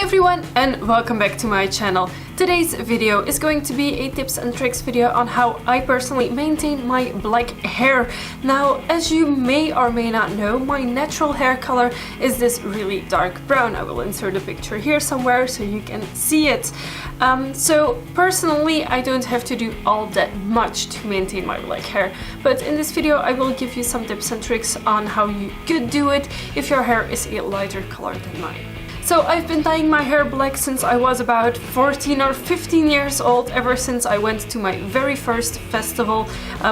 everyone and welcome back to my channel. Today's video is going to be a tips and tricks video on how I personally maintain my black hair. Now, as you may or may not know, my natural hair color is this really dark brown. I will insert a picture here somewhere so you can see it. So personally, I don't have to do all that much to maintain my black hair, but in this video I will give you some tips and tricks on how you could do it if your hair is a lighter color than mine. So I've been dyeing my hair black since I was about 14 or 15 years old, ever since I went to my very first festival.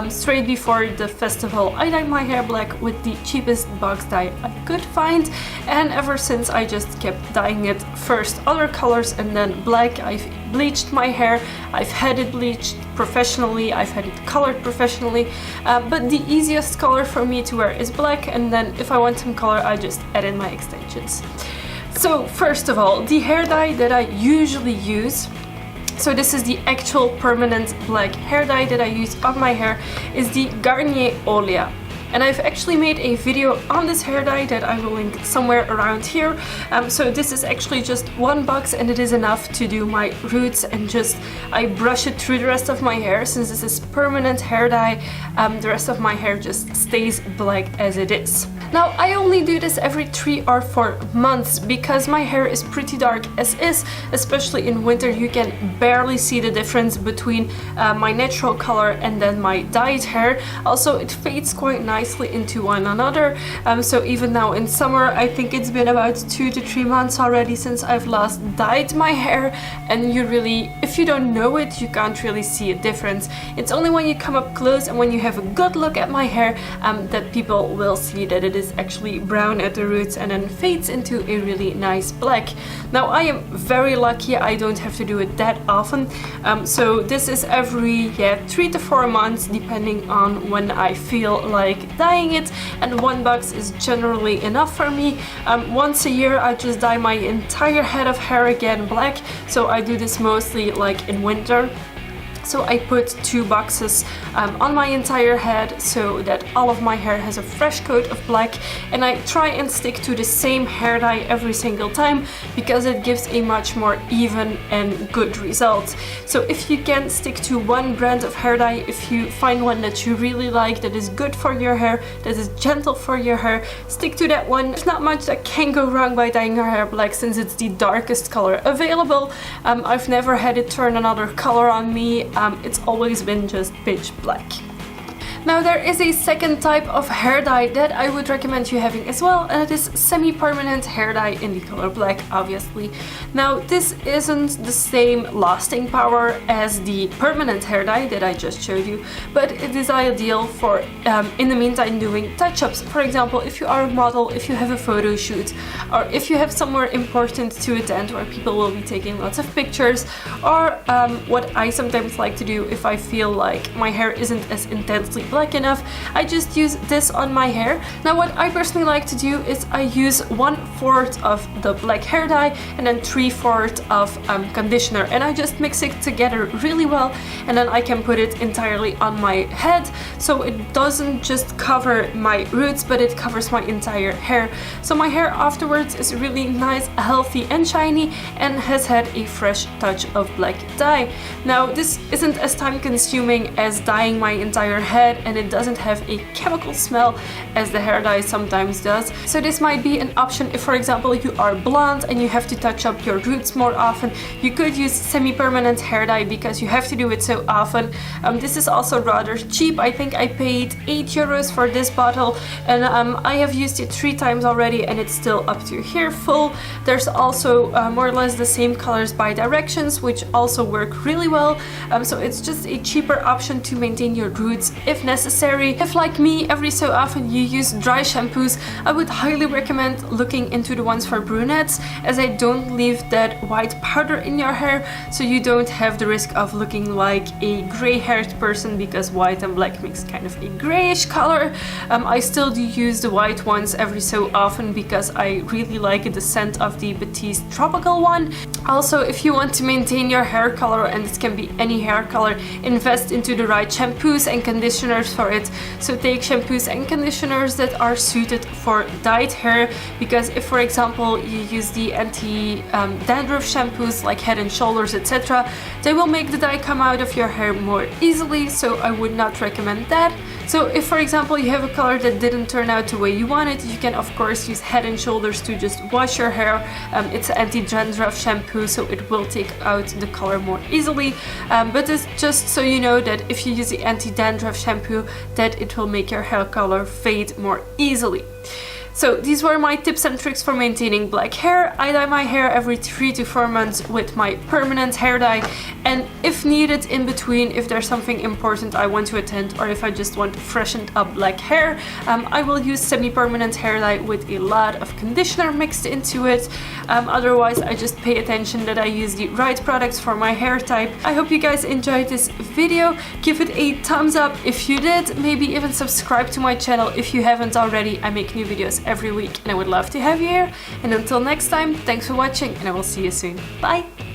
Straight before the festival I dyed my hair black with the cheapest box dye I could find, and ever since I just kept dyeing it first other colors and then black. I've bleached my hair, I've had it bleached professionally, I've had it colored professionally, but the easiest color for me to wear is black, and then if I want some color I just add in my extensions. So first of all, the hair dye that I usually use, so this is the actual permanent black hair dye that I use on my hair, is the Garnier Olia. And I've actually made a video on this hair dye that I will link somewhere around here. So this is actually just one box and it is enough to do my roots, and just I brush it through the rest of my hair. Since this is permanent hair dye, the rest of my hair just stays black as it is. Now, I only do this every 3 or 4 months because my hair is pretty dark as is, especially in winter. You can barely see the difference between my natural color and then my dyed hair. Also, it fades quite nicely into one another. So even now in summer, I think it's been about 2 to 3 months already since I've last dyed my hair, and you really, if you don't know it, you can't really see a difference. It's only when you come up close and when you have a good look at my hair that people will see that it is actually brown at the roots and then fades into a really nice black. Now, I am very lucky, I don't have to do it that often. So this is every 3 to 4 months depending on when I feel like dyeing it, and one box is generally enough for me. Once a year I just dye my entire head of hair again black, so I do this mostly like in winter. So I put 2 boxes on my entire head so that all of my hair has a fresh coat of black, and I try and stick to the same hair dye every single time because it gives a much more even and good result. So if you can stick to one brand of hair dye, if you find one that you really like, that is good for your hair, that is gentle for your hair, stick to that one. There's not much that can go wrong by dyeing your hair black since it's the darkest color available. I've never had it turn another color on me. It's always been just pitch black. Now, there is a second type of hair dye that I would recommend you having as well, and it is semi-permanent hair dye in the color black, obviously. Now, this isn't the same lasting power as the permanent hair dye that I just showed you, but it is ideal for, in the meantime, doing touch-ups. For example, if you are a model, if you have a photo shoot, or if you have somewhere important to attend where people will be taking lots of pictures, or what I sometimes like to do if I feel like my hair isn't as intensely black enough, I just use this on my hair. Now, what I personally like to do is I use 1/4 of the black hair dye and then 3/4 of conditioner, and I just mix it together really well, and then I can put it entirely on my head, so it doesn't just cover my roots but it covers my entire hair. So my hair afterwards is really nice, healthy and shiny, and has had a fresh touch of black dye. Now, this isn't as time consuming as dyeing my entire head, and it doesn't have a chemical smell as the hair dye sometimes does. So this might be an option if, for example, you are blonde and you have to touch up your roots more often. You could use semi-permanent hair dye because you have to do it so often. This is also rather cheap. I think I paid €8 for this bottle, and I have used it 3 times already and it's still up to here full. There's also more or less the same colors by directions, which also work really well. So it's just a cheaper option to maintain your roots if necessary. If, like me, every so often you use dry shampoos, I would highly recommend looking into the ones for brunettes, as they don't leave that white powder in your hair, so you don't have the risk of looking like a gray-haired person, because white and black makes kind of a grayish color. I still do use the white ones every so often because I really like the scent of the Batiste tropical one. Also, if you want to maintain your hair color, and this can be any hair color, invest into the right shampoos and conditioners conditioners for it. So take shampoos and conditioners that are suited for dyed hair, because if, for example, you use the anti-dandruff shampoos like Head and Shoulders, etc., they will make the dye come out of your hair more easily, so I would not recommend that. So if, for example, you have a color that didn't turn out the way you wanted, you can of course use Head and Shoulders to just wash your hair. It's an anti-dandruff shampoo, so it will take out the color more easily. But it's just so you know that if you use the anti-dandruff shampoo, that it will make your hair color fade more easily. So these were my tips and tricks for maintaining black hair. I dye my hair every 3 to 4 months with my permanent hair dye, and if needed in between, if there's something important I want to attend, or if I just want freshened up black hair, I will use semi-permanent hair dye with a lot of conditioner mixed into it. Otherwise, I just pay attention that I use the right products for my hair type. I hope you guys enjoyed this video. Give it a thumbs up if you did. Maybe even subscribe to my channel if you haven't already. I make new videos every week and I would love to have you here. And until next time, thanks for watching and I will see you soon. Bye!